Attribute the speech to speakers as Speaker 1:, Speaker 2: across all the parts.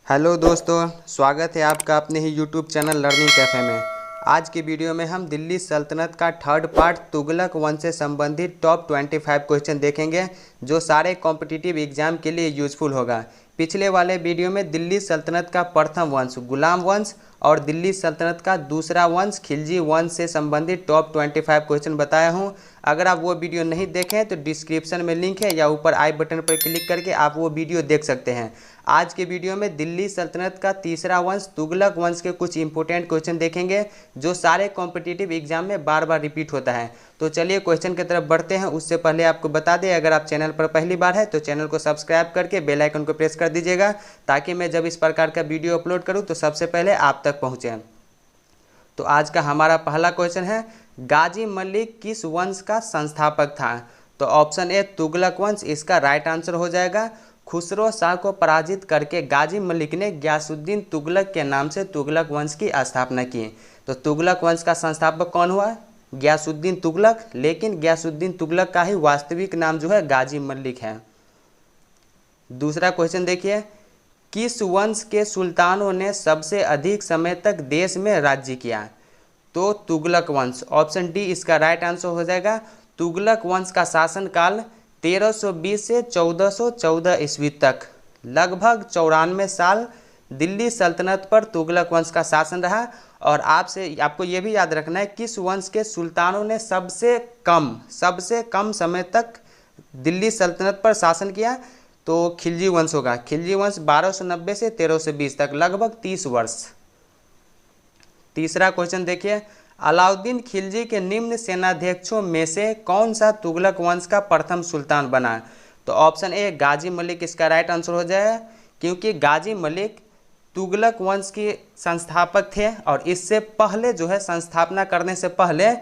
Speaker 1: Hello दोस्तों, स्वागत है आपका अपने ही यूट्यूब चैनल लर्निंग कैफ़े में। आज की वीडियो में हम दिल्ली सल्तनत का थर्ड पार्ट तुगलक वंश से संबंधित टॉप 25 क्वेश्चन देखेंगे जो सारे कॉम्पिटिटिव एग्जाम के लिए यूजफुल होगा। पिछले वाले वीडियो में दिल्ली सल्तनत का प्रथम वंश गुलाम वंश और दिल्ली सल्तनत का दूसरा वंश खिलजी वंश से संबंधित टॉप 25 क्वेश्चन बताया हूँ। अगर आप वो वीडियो नहीं देखें तो डिस्क्रिप्शन में लिंक है या ऊपर आई बटन पर क्लिक करके आप वो वीडियो देख सकते हैं। आज के वीडियो में दिल्ली सल्तनत का तीसरा वंश तुगलक वंश के कुछ इंपॉर्टेंट क्वेश्चन देखेंगे जो सारे कॉम्पिटिटिव एग्जाम में बार बार रिपीट होता है। तो चलिए क्वेश्चन की तरफ बढ़ते हैं। उससे पहले आपको बता दें, अगर आप चैनल पर पहली बार है तो चैनल को सब्सक्राइब करके बेल आइकन को प्रेस कर दीजिएगा ताकि मैं जब इस प्रकार का वीडियो अपलोड करूँ तो सबसे पहले आप तक पहुँचे। तो आज का हमारा पहला क्वेश्चन है, गाजी मलिक किस वंश का संस्थापक था? तो ऑप्शन ए तुगलक वंश इसका राइट आंसर हो जाएगा। खुसरो शाह को पराजित करके गाजी मलिक ने गयासुद्दीन तुगलक के नाम से तुगलक वंश की स्थापना की। तो तुगलक वंश का संस्थापक कौन हुआ? गयासुद्दीन तुगलक। लेकिन गयासुद्दीन तुगलक का ही वास्तविक नाम जो है गाजी मलिक है। दूसरा क्वेश्चन देखिए, किस वंश के सुल्तानों ने सबसे अधिक समय तक देश में राज्य किया? तो तुगलक वंश। ऑप्शन डी इसका राइट आंसर हो जाएगा। तुगलक वंश का शासनकाल 1320 से 1414 ईस्वी तक लगभग 94 साल दिल्ली सल्तनत पर तुगलक वंश का शासन रहा। और आपको ये भी याद रखना है किस वंश के सुल्तानों ने सबसे कम समय तक दिल्ली सल्तनत पर शासन किया। तो खिलजी वंश होगा। खिलजी वंश 1290 से 1320 तक लगभग 30 वर्ष। तीसरा क्वेश्चन देखिए, अलाउद्दीन खिलजी के निम्न सेनाध्यक्षों में से कौन सा तुगलक वंश का प्रथम सुल्तान बना? तो ऑप्शन ए गाजी मलिक इसका राइट आंसर हो जाएगा, क्योंकि गाजी मलिक तुगलक वंश के संस्थापक थे और इससे पहले जो है संस्थापना करने से पहले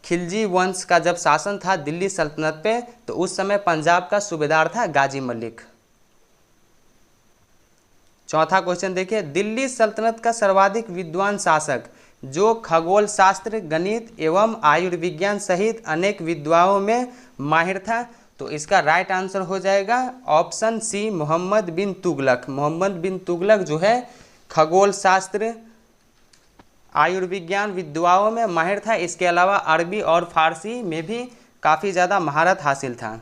Speaker 1: खिलजी वंश का जब शासन था दिल्ली सल्तनत पे तो उस समय पंजाब का सूबेदार था गाजी मलिक। चौथा क्वेश्चन देखिए, दिल्ली सल्तनत का सर्वाधिक विद्वान शासक जो खगोल शास्त्र, गणित एवं आयुर्विज्ञान सहित अनेक विद्याओं में माहिर था? तो इसका राइट आंसर हो जाएगा ऑप्शन सी मोहम्मद बिन तुगलक। मोहम्मद बिन तुगलक जो है खगोल शास्त्र, आयुर्विज्ञान विद्याओं में माहिर था। इसके अलावा अरबी और फारसी में भी काफ़ी ज़्यादा महारत हासिल था।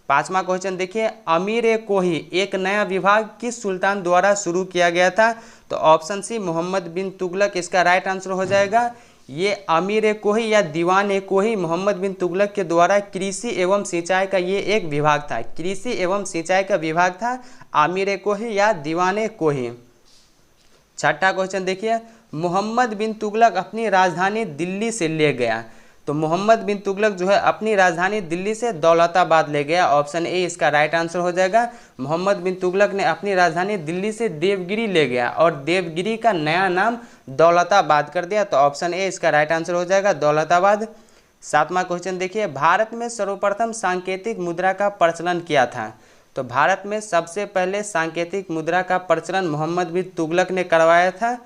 Speaker 1: पांचवा क्वेश्चन देखिए, अमीर कोही एक नया विभाग किस सुल्तान द्वारा शुरू किया गया था? तो ऑप्शन सी मोहम्मद बिन तुगलक इसका राइट आंसर हो जाएगा। ये अमीर कोही या दीवान कोही मोहम्मद बिन तुगलक के द्वारा कृषि एवं सिंचाई का ये एक विभाग था। कृषि एवं सिंचाई का विभाग था अमीर कोही या दीवान कोही। छठा क्वेश्चन देखिए, मोहम्मद बिन तुगलक अपनी राजधानी दिल्ली से ले गया। तो मोहम्मद बिन तुगलक जो है अपनी राजधानी दिल्ली से दौलताबाद ले गया। ऑप्शन ए इसका राइट आंसर हो जाएगा। मोहम्मद बिन तुगलक ने अपनी राजधानी दिल्ली से देवगिरी ले गया और देवगिरी का नया नाम दौलताबाद कर दिया। तो ऑप्शन ए इसका राइट आंसर हो जाएगा, दौलताबाद। सातवां क्वेश्चन देखिए, भारत में सर्वप्रथम सांकेतिक मुद्रा का प्रचलन किया था? तो भारत में सबसे पहले सांकेतिक मुद्रा का प्रचलन मोहम्मद बिन तुगलक ने करवाया था।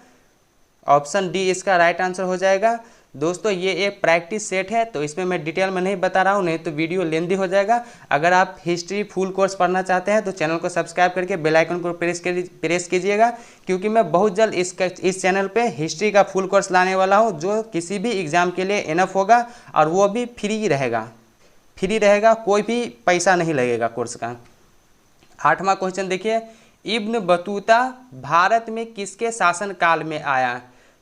Speaker 1: ऑप्शन डी इसका राइट आंसर हो जाएगा। दोस्तों ये एक प्रैक्टिस सेट है तो इसमें मैं डिटेल में नहीं बता रहा हूँ, नहीं तो वीडियो लेंदी हो जाएगा। अगर आप हिस्ट्री फुल कोर्स पढ़ना चाहते हैं तो चैनल को सब्सक्राइब करके बेल आइकन को प्रेस कीजिएगा, क्योंकि मैं बहुत जल्द इस चैनल पे हिस्ट्री का फुल कोर्स लाने वाला हूँ जो किसी भी एग्जाम के लिए इनफ होगा और वो भी फ्री रहेगा, कोई भी पैसा नहीं लगेगा कोर्स का। आठवां क्वेश्चन देखिए, इब्न बतूता भारत में किसके शासनकाल में आया?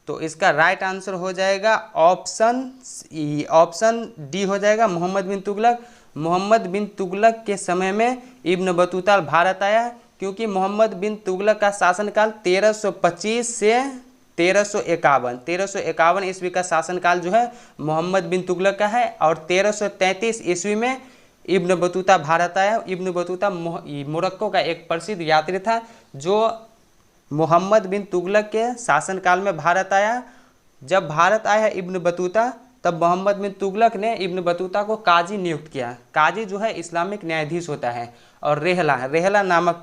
Speaker 1: तो इसका राइट आंसर हो जाएगा ऑप्शन डी हो जाएगा, मोहम्मद बिन तुगलक। मोहम्मद बिन तुगलक के समय में इब्न बतूता भारत आया, क्योंकि मोहम्मद बिन तुगलक का शासनकाल 1325 से 1351 ईस्वी का शासनकाल जो है मोहम्मद बिन तुगलक का है। और 1333 ईस्वी में इब्न बतूता भारत आया। इब्न बतूता मोरक्को का एक प्रसिद्ध यात्री था जो मोहम्मद बिन तुगलक के शासनकाल में भारत आया। जब भारत आया इब्न बतूता तब मोहम्मद बिन तुगलक ने इब्न बतूता को काजी नियुक्त किया। काजी जो है इस्लामिक न्यायाधीश होता है। और रेहला नामक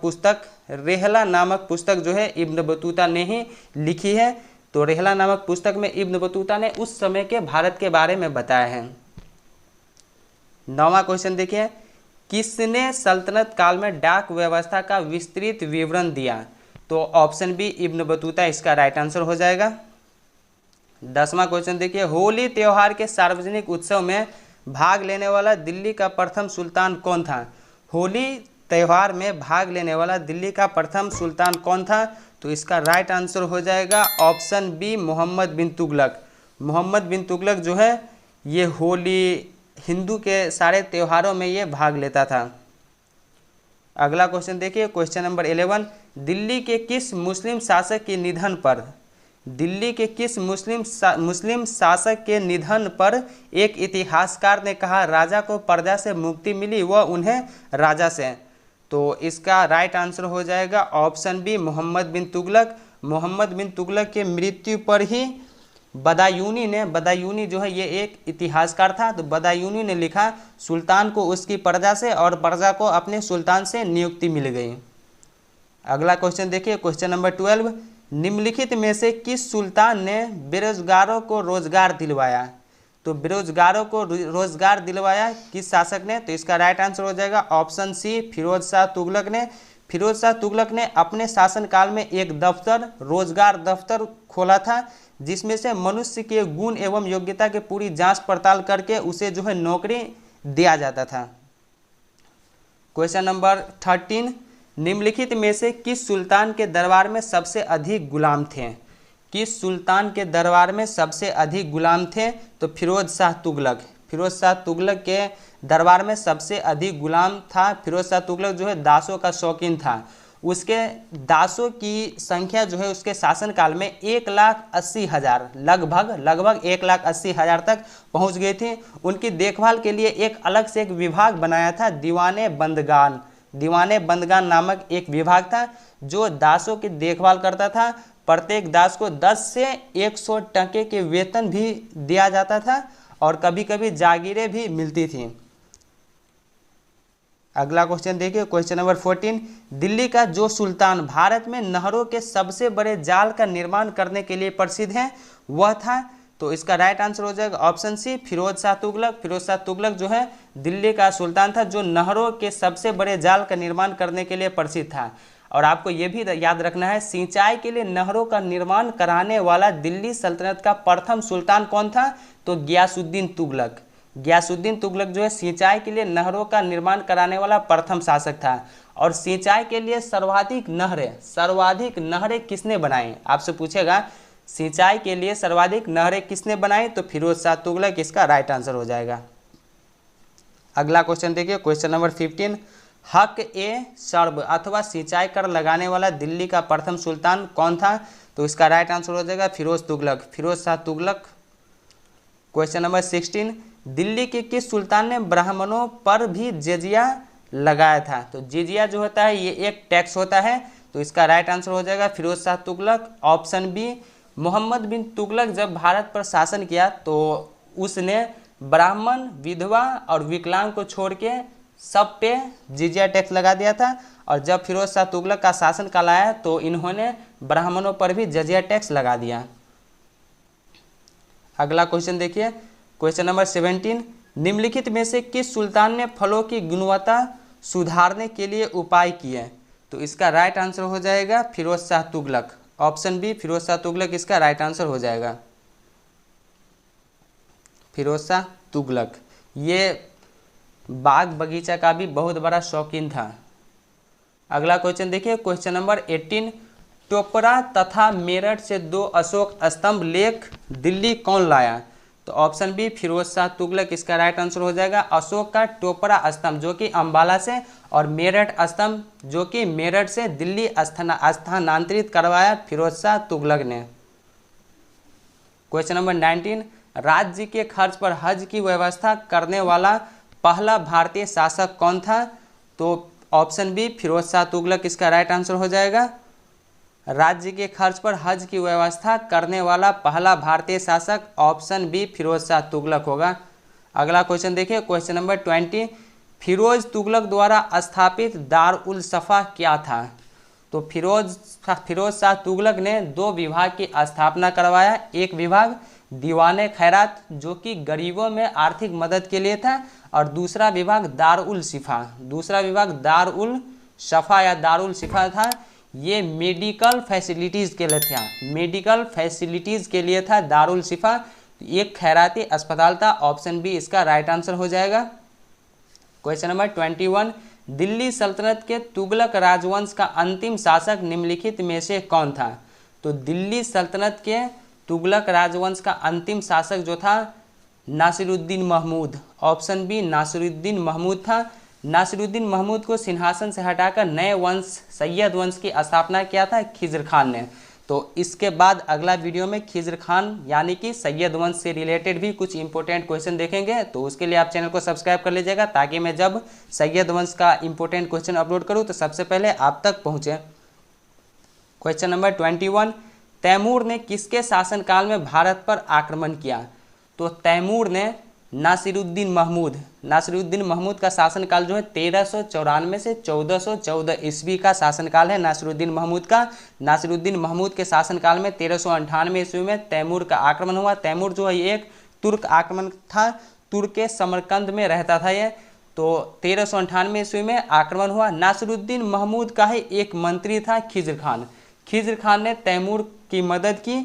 Speaker 1: पुस्तक जो है इब्न बतूता ने ही लिखी है। तो रेहला नामक पुस्तक में इब्न बतूता ने उस समय के भारत के बारे में बताया है। नौवां क्वेश्चन देखिए, किसने सल्तनत काल में डाक व्यवस्था का विस्तृत विवरण दिया? तो ऑप्शन बी इब्न बतूता इसका राइट आंसर हो जाएगा। 10वां क्वेश्चन देखिए, होली त्यौहार के सार्वजनिक उत्सव में भाग लेने वाला दिल्ली का प्रथम सुल्तान कौन था? होली त्यौहार में भाग लेने वाला दिल्ली का प्रथम सुल्तान कौन था? तो इसका राइट आंसर हो जाएगा ऑप्शन बी मोहम्मद बिन तुगलक। मोहम्मद बिन तुगलक जो है ये होली, हिंदू के सारे त्योहारों में ये भाग लेता था। अगला क्वेश्चन देखिए, क्वेश्चन नंबर 11, दिल्ली के किस मुस्लिम शासक के निधन पर, दिल्ली के किस मुस्लिम शासक के निधन पर एक इतिहासकार ने कहा राजा को प्रजा से मुक्ति मिली व उन्हें राजा से? तो इसका राइट आंसर हो जाएगा ऑप्शन बी मोहम्मद बिन तुगलक। मोहम्मद बिन तुगलक के मृत्यु पर ही बदायूनी जो है ये एक इतिहासकार था, तो बदायूनी ने लिखा सुल्तान को उसकी प्रजा से और प्रजा को अपने सुल्तान से नियुक्ति मिल गई। अगला क्वेश्चन देखिए, क्वेश्चन नंबर 12, निम्नलिखित में से किस सुल्तान ने बेरोजगारों को रोजगार दिलवाया? तो बेरोजगारों को रोजगार दिलवाया किस शासक ने? तो इसका राइट आंसर हो जाएगा ऑप्शन सी फिरोज शाह तुगलक ने। फिरोज शाह तुगलक ने अपने शासनकाल में एक दफ्तर, रोजगार दफ्तर खोला था, जिसमें से मनुष्य के गुण एवं योग्यता की पूरी जांच पड़ताल करके उसे जो है नौकरी दिया जाता था। क्वेश्चन नंबर 13, निम्नलिखित में से किस सुल्तान के दरबार में सबसे अधिक गुलाम थे? किस सुल्तान के दरबार में सबसे अधिक गुलाम थे? तो फिरोज शाह तुगलक। फिरोज शाह तुगलक के दरबार में सबसे अधिक गुलाम था। फिरोज शाह तुगलक जो है दासों का शौकीन था। उसके दासों की संख्या जो है उसके शासनकाल में 1,80,000 लगभग 1,80,000 तक पहुंच गई थी। उनकी देखभाल के लिए एक अलग से एक विभाग बनाया था, दीवाने बंदगान नामक एक विभाग था जो दासों की देखभाल करता था। प्रत्येक दास को 10 से 100 टके के वेतन भी दिया जाता था और कभी कभी जागीरें भी मिलती थी। अगला क्वेश्चन देखिए, क्वेश्चन नंबर 14, दिल्ली का जो सुल्तान भारत में नहरों के सबसे बड़े जाल का निर्माण करने के लिए प्रसिद्ध है वह था? तो इसका राइट आंसर हो जाएगा ऑप्शन सी फिरोज शाह तुगलक। फिरोज शाह तुगलक जो है दिल्ली का सुल्तान था जो नहरों के सबसे बड़े जाल का निर्माण करने के लिए प्रसिद्ध था। और आपको ये भी याद रखना है, सिंचाई के लिए नहरों का निर्माण कराने वाला दिल्ली सल्तनत का प्रथम सुल्तान कौन था? तो गयासुद्दीन तुगलक। गयासुद्दीन तुगलक जो है सिंचाई के लिए नहरों का निर्माण कराने वाला प्रथम शासक था। और सिंचाई के लिए सर्वाधिक नहरें किसने बनाई? आपसे पूछेगा सिंचाई के लिए सर्वाधिक नहरें किसने बनाई? तो फिरोज शाह तुगलक इसका राइट आंसर हो जाएगा। अगला क्वेश्चन देखिए, क्वेश्चन नंबर 15, हक ए शर्ब अथवा सिंचाई कर लगाने वाला दिल्ली का प्रथम सुल्तान कौन था? तो इसका राइट आंसर हो जाएगा फिरोज शाह तुगलक। क्वेश्चन नंबर 16, दिल्ली के किस सुल्तान ने ब्राह्मणों पर भी जिजिया लगाया था? तो जिजिया जो होता है ये एक टैक्स होता है, तो इसका राइट आंसर हो जाएगा फिरोज शाह तुगलक। ऑप्शन बी, मोहम्मद बिन तुगलक जब भारत पर शासन किया तो उसने ब्राह्मण, विधवा और विकलांग को छोड़ के सब पे जिजिया टैक्स लगा दिया था। और जब फिरोज शाह तुगलक का शासन काल आया तो इन्होंने ब्राह्मणों पर भी जिजिया टैक्स लगा दिया। अगला क्वेश्चन देखिए, क्वेश्चन नंबर 17, निम्नलिखित में से किस सुल्तान ने फलों की गुणवत्ता सुधारने के लिए उपाय किए? तो इसका राइट आंसर हो जाएगा फिरोज शाह तुगलक। ऑप्शन बी फिरोज शाह तुगलक इसका राइट आंसर हो जाएगा। फिरोज शाह तुगलक ये बाग बगीचा का भी बहुत बड़ा शौकीन था। अगला क्वेश्चन देखिए, क्वेश्चन नंबर 18, टोपरा तथा मेरठ से 2 अशोक स्तंभ लेख दिल्ली कौन लाया? तो ऑप्शन बी फिरोज शाह तुगलक इसका राइट आंसर हो जाएगा। अशोक का टोपरा स्तंभ जो कि अंबाला से और मेरठ स्तंभ जो कि मेरठ से दिल्ली स्थानांतरित करवाया फिरोज शाह तुगलक ने। क्वेश्चन नंबर 19, राज्य के खर्च पर हज की व्यवस्था करने वाला पहला भारतीय शासक कौन था? तो ऑप्शन बी फिरोज शाह तुगलक इसका राइट आंसर हो जाएगा। राज्य के खर्च पर हज की व्यवस्था करने वाला पहला भारतीय शासक ऑप्शन बी फिरोज शाह तुगलक होगा। अगला क्वेश्चन देखिए, क्वेश्चन नंबर 20, फिरोज तुगलक द्वारा स्थापित दारुल सफ़ा क्या था? तो फिरोज शाह तुगलक ने 2 विभाग की स्थापना करवाया। एक विभाग दीवाने खैरात जो कि गरीबों में आर्थिक मदद के लिए था और दूसरा विभाग दारुल सफ़ा या दारुल शिफा था। ये मेडिकल फैसिलिटीज़ के लिए था, मेडिकल फैसिलिटीज़ के लिए था दारुल शिफा। एक खैराती अस्पताल था। ऑप्शन बी इसका राइट आंसर हो जाएगा। क्वेश्चन नंबर 21, दिल्ली सल्तनत के तुगलक राजवंश का अंतिम शासक निम्नलिखित में से कौन था? तो दिल्ली सल्तनत के तुगलक राजवंश का अंतिम शासक जो था नासिरुद्दीन महमूद। ऑप्शन बी नासिरुद्दीन महमूद था। नासिरुद्दीन महमूद को सिंहासन से हटाकर नए वंश सैयद वंश की स्थापना किया था खिज्र खान ने। तो इसके बाद अगला वीडियो में खिज्र खान यानी कि सैयद वंश से रिलेटेड भी कुछ इंपॉर्टेंट क्वेश्चन देखेंगे। तो उसके लिए आप चैनल को सब्सक्राइब कर लीजिएगा ताकि मैं जब सैयद वंश का इंपॉर्टेंट क्वेश्चन अपलोड करूं तो सबसे पहले आप तक पहुंचे। क्वेश्चन नंबर 21, तैमूर ने किसके शासनकाल में भारत पर आक्रमण किया? तो तैमूर ने नासिरुद्दीन महमूद का शासनकाल जो है 1394 से 1414 ईस्वी का शासनकाल है नासिरुद्दीन महमूद का। नासिरुद्दीन महमूद के शासनकाल में 1398 ईस्वी में तैमूर का आक्रमण हुआ। तैमूर जो है एक तुर्क आक्रमण था, तुर्क के समरकंद में रहता था ये। तो 1398 ईस्वी में आक्रमण हुआ। नासिरुद्दीन महमूद का ही एक मंत्री था खिज्र खान ने तैमूर की मदद की,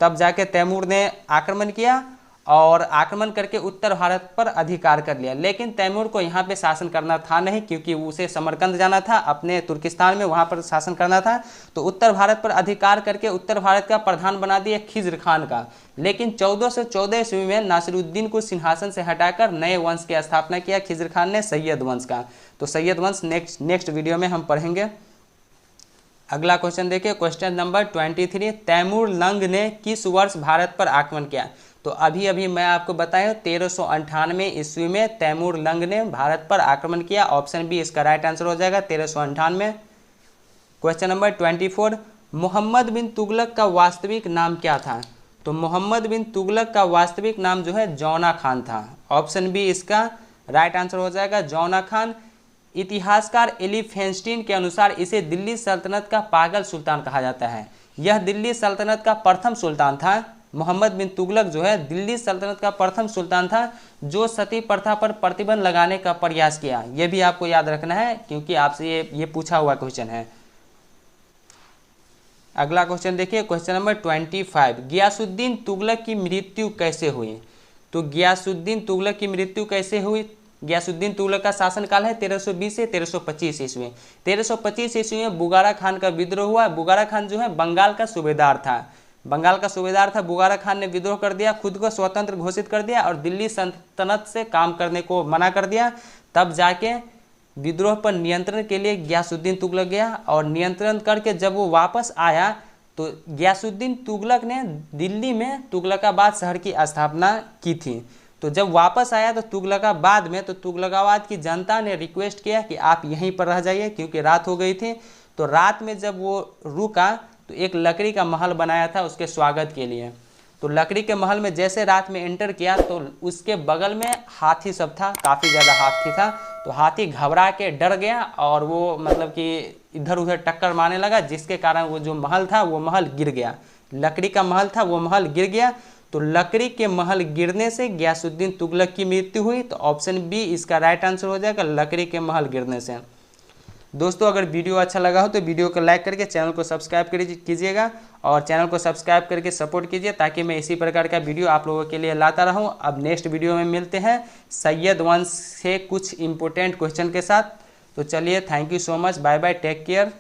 Speaker 1: तब जाके तैमूर ने आक्रमण किया और आक्रमण करके उत्तर भारत पर अधिकार कर लिया। लेकिन तैमूर को यहाँ पे शासन करना था नहीं, क्योंकि उसे समरकंद जाना था, अपने तुर्किस्तान में वहाँ पर शासन करना था। तो उत्तर भारत पर अधिकार करके उत्तर भारत का प्रधान बना दिया खिज्र खान का। लेकिन 1414 ईस्वी में नासिरुद्दीन को सिंहासन से हटाकर नए वंश की स्थापना किया खिज्र खान ने, सैयद वंश का। तो सैयद वंश नेक्स्ट वीडियो में हम पढ़ेंगे। अगला क्वेश्चन देखिए, क्वेश्चन नंबर 23, तैमूर लंग ने किस वर्ष भारत पर आक्रमण किया? तो अभी मैं आपको बताया 1398 ईस्वी में तैमूर लंग ने भारत पर आक्रमण किया। ऑप्शन बी इसका राइट आंसर हो जाएगा 1398। क्वेश्चन नंबर 24, मोहम्मद बिन तुगलक का वास्तविक नाम क्या था? तो मोहम्मद बिन तुगलक का वास्तविक नाम जो है जौना खान था। ऑप्शन बी इसका राइट आंसर हो जाएगा जौना खान। इतिहासकार एलिफेंस्टीन के अनुसार इसे दिल्ली सल्तनत का पागल सुल्तान कहा जाता है। यह दिल्ली सल्तनत का प्रथम सुल्तान था। मोहम्मद बिन तुगलक जो है दिल्ली सल्तनत का प्रथम सुल्तान था जो सती प्रथा पर प्रतिबंध लगाने का प्रयास किया। यह भी आपको याद रखना है क्योंकि आपसे ये पूछा हुआ क्वेश्चन है। अगला क्वेश्चन देखिए, क्वेश्चन नंबर 25, गियासुद्दीन तुगलक की मृत्यु कैसे हुई? तो गियासुद्दीन तुगलक की मृत्यु कैसे हुई? गियासुद्दीन तुगलक का शासनकाल है 1320 से 1325 ईस्वी। 1325 ईस्वी में बुगारा खान का विद्रोह हुआ। बुगारा खान जो है बंगाल का सूबेदार था। बुगारा खान ने विद्रोह कर दिया, खुद को स्वतंत्र घोषित कर दिया और दिल्ली सल्तनत से काम करने को मना कर दिया। तब जाके विद्रोह पर नियंत्रण के लिए गियासुद्दीन तुगलक गया और नियंत्रण करके जब वो वापस आया तो गियासुद्दीन तुगलक ने दिल्ली में तुगलकाबाद शहर की स्थापना की थी। तो जब वापस आया तो तुगलकाबाद की जनता ने रिक्वेस्ट किया कि आप यहीं पर रह जाइए क्योंकि रात हो गई थी। तो रात में जब वो रुका तो एक लकड़ी का महल बनाया था उसके स्वागत के लिए। तो लकड़ी के महल में जैसे रात में एंटर किया तो उसके बगल में हाथी सब था, काफ़ी ज़्यादा हाथी था। तो हाथी घबरा के डर गया और वो मतलब कि इधर उधर टक्कर मारने लगा, जिसके कारण वो जो महल था वो महल गिर गया। लकड़ी का महल था वो महल गिर गया। तो लकड़ी के महल गिरने से गियासुद्दीन तुगलक की मृत्यु हुई। तो ऑप्शन बी इसका राइट आंसर हो जाएगा, लकड़ी के महल गिरने से। दोस्तों अगर वीडियो अच्छा लगा हो तो वीडियो को लाइक करके चैनल को सब्सक्राइब कीजिएगा और चैनल को सब्सक्राइब करके सपोर्ट कीजिए ताकि मैं इसी प्रकार का वीडियो आप लोगों के लिए लाता रहूं। अब नेक्स्ट वीडियो में मिलते हैं सैयद वंश से कुछ इंपॉर्टेंट क्वेश्चन के साथ। तो चलिए, thank you so much, bye bye, take care.